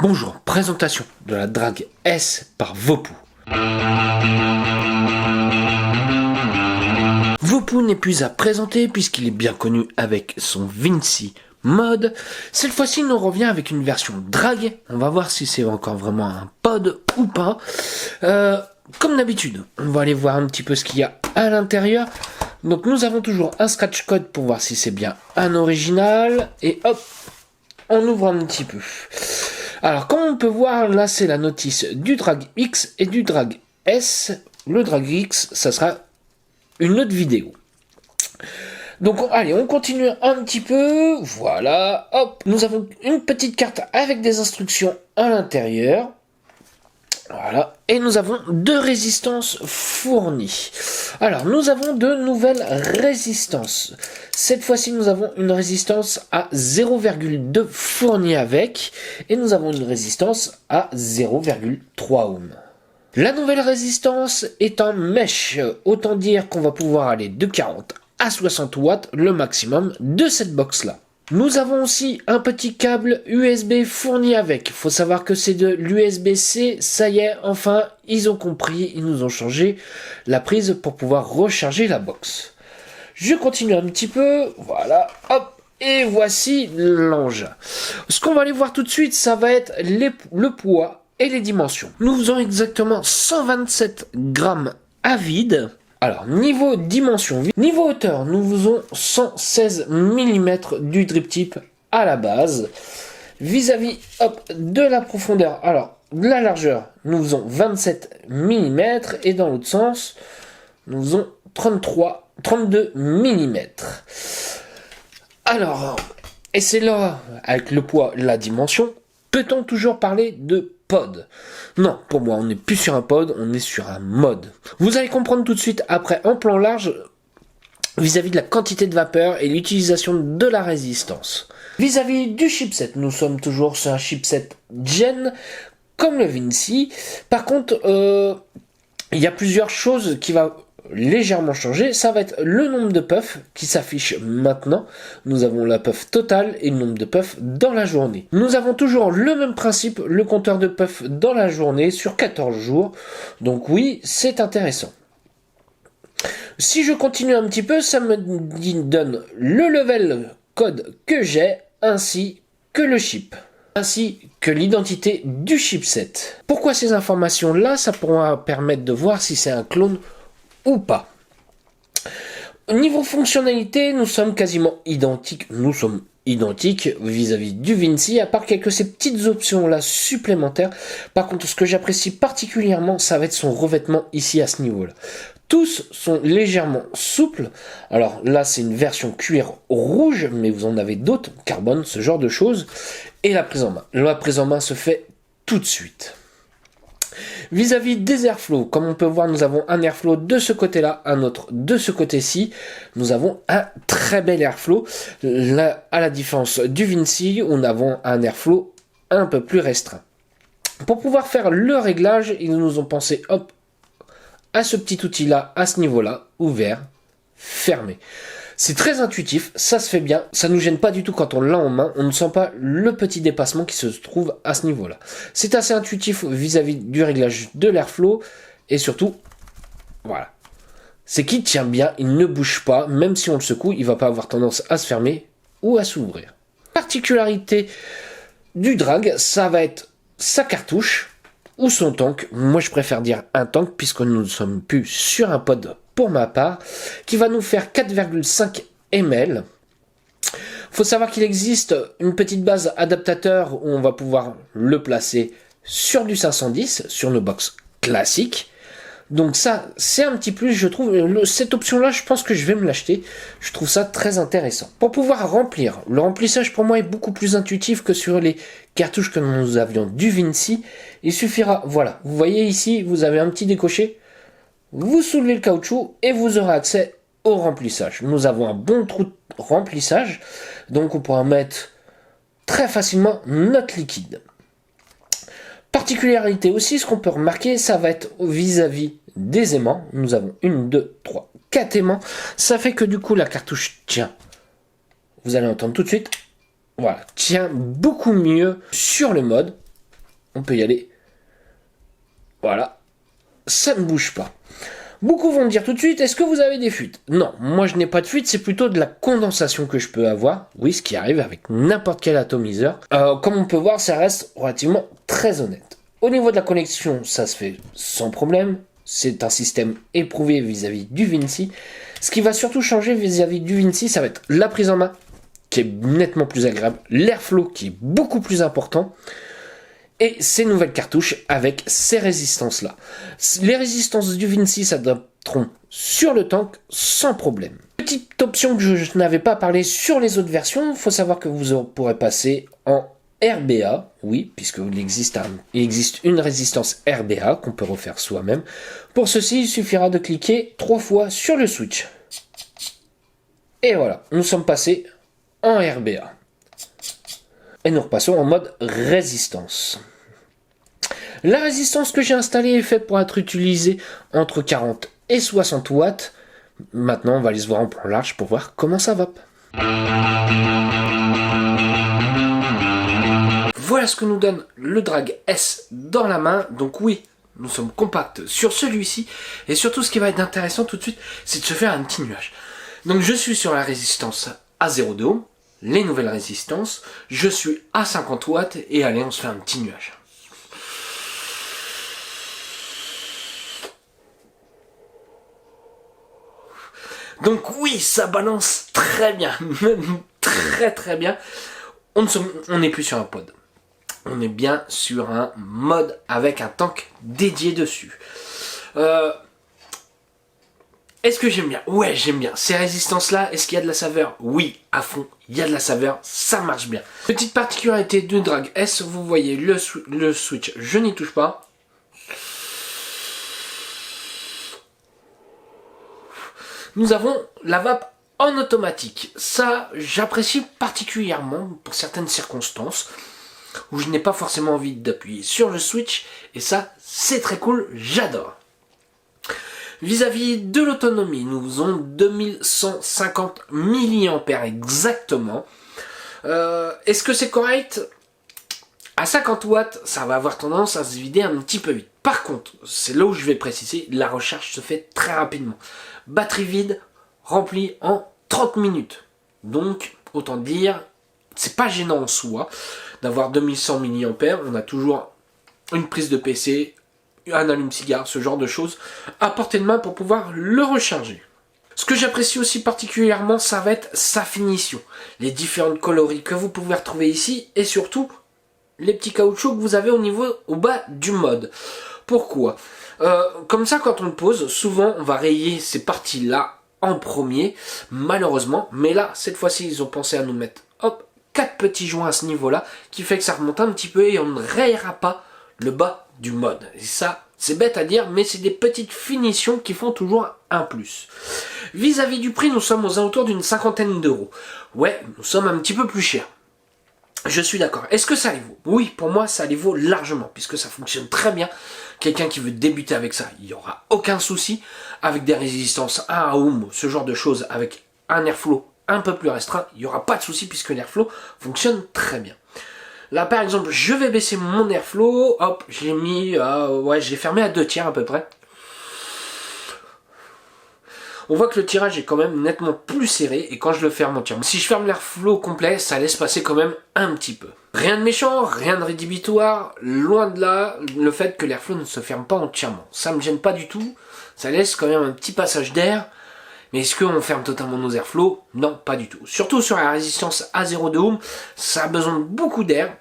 Bonjour, présentation de la Drag S par Vopu. Vopu n'est plus à présenter puisqu'il est bien connu avec son Vinci mode. Cette fois-ci, il nous revient avec une version drag. On va voir si c'est encore vraiment un pod ou pas. Comme d'habitude, on va aller voir un petit peu ce qu'il y a à l'intérieur. Donc nous avons toujours un scratch code pour voir si c'est bien un original. Et hop, on ouvre un petit peu. Alors comme on peut voir, là c'est la notice du Drag X et du Drag S. Le Drag X, ça sera une autre vidéo. Donc allez, on continue un petit peu. Voilà, hop. Nous avons une petite carte avec des instructions à l'intérieur. Voilà, et nous avons deux résistances fournies. Alors, nous avons de nouvelles résistances. Cette fois-ci, nous avons une résistance à 0,2 fournie avec, et nous avons une résistance à 0,3 ohm. La nouvelle résistance est en mèche, autant dire qu'on va pouvoir aller de 40 à 60 watts, le maximum de cette box-là. Nous avons aussi un petit câble USB fourni avec. Il faut savoir que c'est de l'USB-C. Ça y est, enfin, ils ont compris. Ils nous ont changé la prise pour pouvoir recharger la box. Je continue un petit peu. Voilà, hop. Et voici l'engin. Ce qu'on va aller voir tout de suite, ça va être le poids et les dimensions. Nous faisons exactement 127 grammes à vide. Alors, niveau dimension, niveau hauteur, nous faisons 116 mm du drip tip à la base. Vis-à-vis de la profondeur, alors, de la largeur, nous faisons 27 mm. Et dans l'autre sens, nous faisons 32 mm. Alors, et c'est là, avec le poids, la dimension, peut-on toujours parler de pod? Non, pour moi, on n'est plus sur un pod, on est sur un mode. Vous allez comprendre tout de suite après en plan large vis-à-vis de la quantité de vapeur et l'utilisation de la résistance. Vis-à-vis du chipset, nous sommes toujours sur un chipset Gen comme le Vinci. Par contre, il y a plusieurs choses qui vont légèrement changer. Ça va être le nombre de puffs qui s'affiche maintenant. Nous avons la puff totale et le nombre de puffs dans la journée. Nous avons toujours le même principe, le compteur de puffs dans la journée sur 14 jours. Donc oui, c'est intéressant. Si je continue un petit peu, ça me donne le level code que j'ai ainsi que le chip, ainsi que l'identité du chipset. Pourquoi ces informations-là? Ça pourra permettre de voir si c'est un clone ou pas. Niveau fonctionnalité, nous sommes quasiment identiques. Nous sommes identiques vis-à-vis du Vinci, à part ces petites options-là supplémentaires. Par contre, ce que j'apprécie particulièrement, ça va être son revêtement ici à ce niveau-là. Tous sont légèrement souples. Alors là, c'est une version cuir rouge, mais vous en avez d'autres, carbone, ce genre de choses. Et la prise en main. La prise en main se fait tout de suite. Vis-à-vis des airflows, comme on peut voir, nous avons un airflow de ce côté-là, un autre de ce côté-ci. Nous avons un très bel airflow. Là, à la différence du Vinci, nous avons un airflow un peu plus restreint. Pour pouvoir faire le réglage, ils nous ont pensé à ce petit outil-là, à ce niveau-là, ouvert, fermé. C'est très intuitif, ça se fait bien, ça ne nous gêne pas du tout quand on l'a en main, on ne sent pas le petit dépassement qui se trouve à ce niveau-là. C'est assez intuitif vis-à-vis du réglage de l'airflow, et surtout, voilà. C'est qu'il tient bien, il ne bouge pas, même si on le secoue, il ne va pas avoir tendance à se fermer ou à s'ouvrir. Particularité du drag, ça va être sa cartouche ou son tank. Moi je préfère dire un tank puisque nous ne sommes plus sur un pod pour ma part, qui va nous faire 4,5 ml. Faut savoir qu'il existe une petite base adaptateur où on va pouvoir le placer sur du 510, sur nos box classiques. Donc ça, c'est un petit plus, je trouve. Cette option-là, je pense que je vais me l'acheter. Je trouve ça très intéressant. Pour pouvoir remplir, le remplissage pour moi est beaucoup plus intuitif que sur les cartouches que nous avions du Vinci. Il suffira, voilà, vous voyez ici, vous avez un petit décoché. Vous soulevez le caoutchouc et vous aurez accès au remplissage. Nous avons un bon trou de remplissage, donc on pourra mettre très facilement notre liquide. Particularité aussi, ce qu'on peut remarquer, ça va être vis-à-vis des aimants. Nous avons 1, 2, 3, 4 aimants. Ça fait que du coup la cartouche tient. Vous allez entendre tout de suite. Voilà, tient beaucoup mieux sur le mode. on peut y aller. Voilà, ça ne bouge pas. Beaucoup vont me dire tout de suite, est-ce que vous avez des fuites? Non, moi je n'ai pas de fuite, c'est plutôt de la condensation que je peux avoir. Oui, ce qui arrive avec n'importe quel atomiseur. Comme on peut voir, ça reste relativement très honnête. Au niveau de la connexion, ça se fait sans problème. C'est un système éprouvé vis-à-vis du Vinci. Ce qui va surtout changer vis-à-vis du Vinci, ça va être la prise en main, qui est nettement plus agréable, l'airflow qui est beaucoup plus important, et ces nouvelles cartouches avec ces résistances-là. Les résistances du Vinci s'adapteront sur le tank sans problème. Petite option que je n'avais pas parlé sur les autres versions, il faut savoir que vous pourrez passer en RBA, oui, puisqu'il existe une résistance RBA qu'on peut refaire soi-même. Pour ceci, il suffira de cliquer 3 fois sur le switch. Et voilà, nous sommes passés en RBA. Et nous repassons en mode résistance. La résistance que j'ai installée est faite pour être utilisée entre 40 et 60 watts. Maintenant, on va aller se voir en plan large pour voir comment ça va. Voilà ce que nous donne le Drag S dans la main. Donc oui, nous sommes compacts sur celui-ci. Et surtout, ce qui va être intéressant tout de suite, c'est de se faire un petit nuage. Donc je suis sur la résistance à 0,2 ohm. Les nouvelles résistances, je suis à 50 watts et allez, on se fait un petit nuage. Donc oui, ça balance très bien, même très bien. On n'est plus sur un pod, on est bien sur un mode avec un tank dédié dessus. Est-ce que j'aime bien? Ouais, j'aime bien. Ces résistances-là, est-ce qu'il y a de la saveur? Oui, à fond, il y a de la saveur, ça marche bien. Petite particularité du Drag S, vous voyez le switch, je n'y touche pas. Nous avons la vape en automatique. Ça, j'apprécie particulièrement pour certaines circonstances où je n'ai pas forcément envie d'appuyer sur le switch. Et ça, c'est très cool, j'adore. Vis-à-vis de l'autonomie, nous faisons 2150 mAh exactement. Est-ce que c'est correct? À 50 watts, ça va avoir tendance à se vider un petit peu vite. Par contre, c'est là où je vais préciser, la recharge se fait très rapidement. Batterie vide, remplie en 30 minutes. Donc, autant dire, c'est pas gênant en soi d'avoir 2100 mAh. On a toujours une prise de PC, un allume-cigare, ce genre de choses à portée de main pour pouvoir le recharger. Ce que j'apprécie aussi particulièrement, ça va être sa finition. Les différentes coloris que vous pouvez retrouver ici et surtout les petits caoutchoucs que vous avez au bas du mode. Pourquoi? Comme ça, quand on le pose, souvent on va rayer ces parties-là en premier, malheureusement. Mais là, cette fois-ci, ils ont pensé à nous mettre 4 petits joints à ce niveau-là, qui fait que ça remonte un petit peu et on ne rayera pas le bas du mode. Et ça, c'est bête à dire, mais c'est des petites finitions qui font toujours un plus. Vis-à-vis du prix, nous sommes aux alentours d'une 50aine d'euros. Ouais, nous sommes un petit peu plus chers. Je suis d'accord. Est-ce que ça les vaut? Oui, pour moi, ça les vaut largement, puisque ça fonctionne très bien. Quelqu'un qui veut débuter avec ça, il n'y aura aucun souci. Avec des résistances à 1 ohm, ce genre de choses, avec un airflow un peu plus restreint, il n'y aura pas de souci, puisque l'airflow fonctionne très bien. Là, par exemple, je vais baisser mon airflow. Hop, j'ai mis, j'ai fermé à 2 tiers à peu près. On voit que le tirage est quand même nettement plus serré et quand je le ferme entièrement. Si je ferme l'airflow complet, ça laisse passer quand même un petit peu. Rien de méchant, rien de rédhibitoire, loin de là, le fait que l'airflow ne se ferme pas entièrement. Ça me gêne pas du tout, ça laisse quand même un petit passage d'air. Mais est-ce qu'on ferme totalement nos airflows? Non, pas du tout. Surtout sur la résistance à 0,2 ohm, ça a besoin de beaucoup d'air.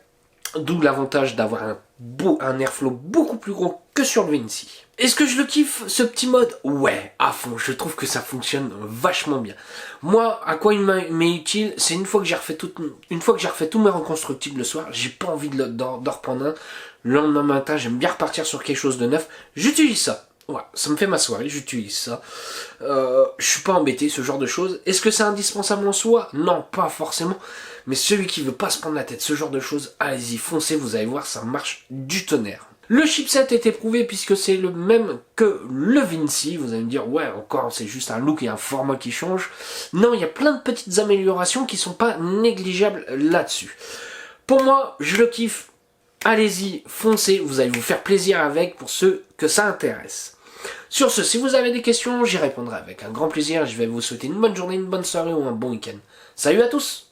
D'où l'avantage d'avoir un airflow beaucoup plus gros que sur le Vinci. Est-ce que je le kiffe, ce petit mode? Ouais, à fond, je trouve que ça fonctionne vachement bien. Moi, à quoi il m'est utile, c'est une fois que j'ai refait tous mes reconstructibles le soir, j'ai pas envie d'en reprendre un. Le lendemain matin, j'aime bien repartir sur quelque chose de neuf. J'utilise ça. Ouais, ça me fait ma soirée, j'utilise ça. Je suis pas embêté, ce genre de choses. Est-ce que c'est indispensable en soi? Non, pas forcément. Mais celui qui veut pas se prendre la tête, ce genre de choses, allez-y, foncez, vous allez voir, ça marche du tonnerre. Le chipset est éprouvé puisque c'est le même que le Vinci. Vous allez me dire, ouais, encore, c'est juste un look et un format qui changent. Non, il y a plein de petites améliorations qui sont pas négligeables là-dessus. Pour moi, je le kiffe allez-y, foncez, vous allez vous faire plaisir avec pour ceux que ça intéresse. Sur ce, si vous avez des questions, j'y répondrai avec un grand plaisir. Je vais vous souhaiter une bonne journée, une bonne soirée ou un bon week-end. Salut à tous!